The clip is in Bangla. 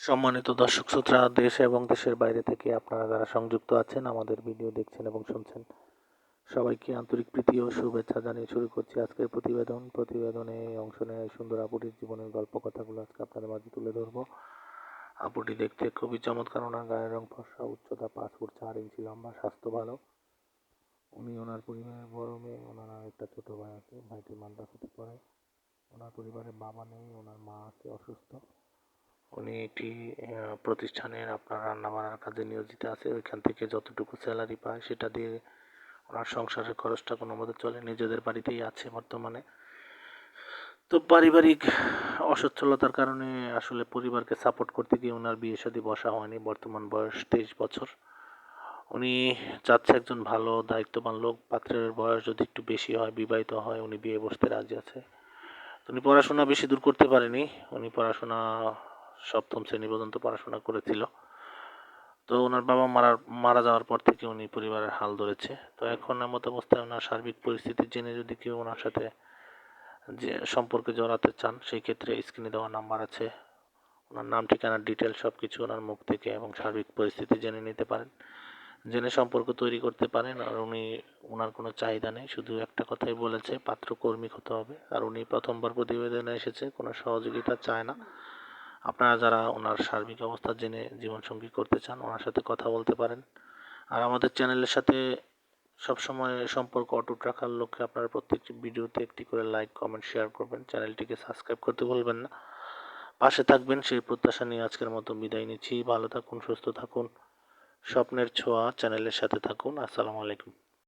সম্মানিত দর্শক শ্রোতা, দেশ এবং দেশের বাইরে থেকে আপনারা যারা সংযুক্ত আছেন আমাদের ভিডিও দেখছেন এবং শুনছেন, সবাইকে আন্তরিক প্রীতি ও শুভেচ্ছা জানিয়ে শুরু করছি আজকের প্রতিবেদনে অংশ নেয় সুন্দর আপুটির জীবনের গল্প কথাগুলো আজকে আপনাদের মাঝে তুলে ধরবো। আপুটি দেখতে খুবই চমৎকার, ওনার গায়ের রং ফর্সা, উচ্চতা 5 ফুট 4 ইঞ্চি লম্বা, স্বাস্থ্য ভালো। উনি ওনার পরিবারের বড় মেয়ে, ওনার একটা ছোট ভাই আছে, ভাইটি মাদ্রাসাতে পড়ে। ওনার পরিবারে বাবা নেই, ওনার মা আছে অসুস্থ। উনি একটি প্রতিষ্ঠানের আপনার রান্নাবান্নার কাজে নিয়োজিত আছে, ওইখান থেকে যতটুকু স্যালারি পায় সেটা দিয়ে ওনার সংসারের খরচটা কোনো মতে চলে। নিজেদের বাড়িতেই আছে বর্তমানে। তো পারিবারিক অসচ্ছলতার কারণে আসলে পরিবারকে সাপোর্ট করতে গিয়ে ওনার বিয়ে শাদী বসা হয়নি। বর্তমান বয়স 23 বছর। উনি চাচ্ছে একজন ভালো দায়িত্ববান লোক, পাত্রের বয়স যদি একটু বেশি হয়, বিবাহিত হয়, উনি বিয়ে বসতে রাজি আছে। উনি পড়াশোনা বেশি দূর করতে পারেনি। উনি পড়াশোনা সপ্তম শ্রেণী পর্যন্ত পড়াশোনা করেছিল। তো ওনার বাবা মারা যাওয়ার পর থেকে উনি পরিবারের হাল ধরেছে। তো এখন এমত অবস্থায় ওনার সার্বিক পরিস্থিতি জেনে যদি কেউ ওনার সাথে যে সম্পর্কে জড়াতে চান, সেই ক্ষেত্রে স্ক্রিনে দেওয়া নাম্বার আছে, ওনার নাম, ঠিকানার ডিটেল সব কিছু ওনার মুখ থেকে এবং সার্বিক পরিস্থিতি জেনে নিতে পারেন, জেনে সম্পর্ক তৈরি করতে পারেন। আর উনি, ওনার কোনো চাহিদা নেই, শুধু একটা কথাই বলেছে, পাত্র কর্মী হতে হবে। আর উনি প্রথমবার প্রতিবেদনে এসেছে, কোনো সহযোগিতা চায় না। আপনারা যারা ওনার সার্বিক অবস্থা জেনে জীবনসঙ্গী করতে চান, ওনার সাথে কথা বলতে পারেন। আর আমাদের চ্যানেলের সাথে সবসময় সম্পর্ক অটুট রাখার লক্ষ্যে আপনারা প্রত্যেকটি ভিডিওতে একটি করে লাইক, কমেন্ট, শেয়ার করবেন। চ্যানেলটিকে সাবস্ক্রাইব করতে ভুলবেন না। পাশে থাকবেন সেই প্রত্যাশা নিয়ে আজকের মতো বিদায় নিচ্ছি। ভালো থাকুন, সুস্থ থাকুন। স্বপ্নের ছোঁয়া চ্যানেলের সাথে থাকুন। আসসালামু আলাইকুম।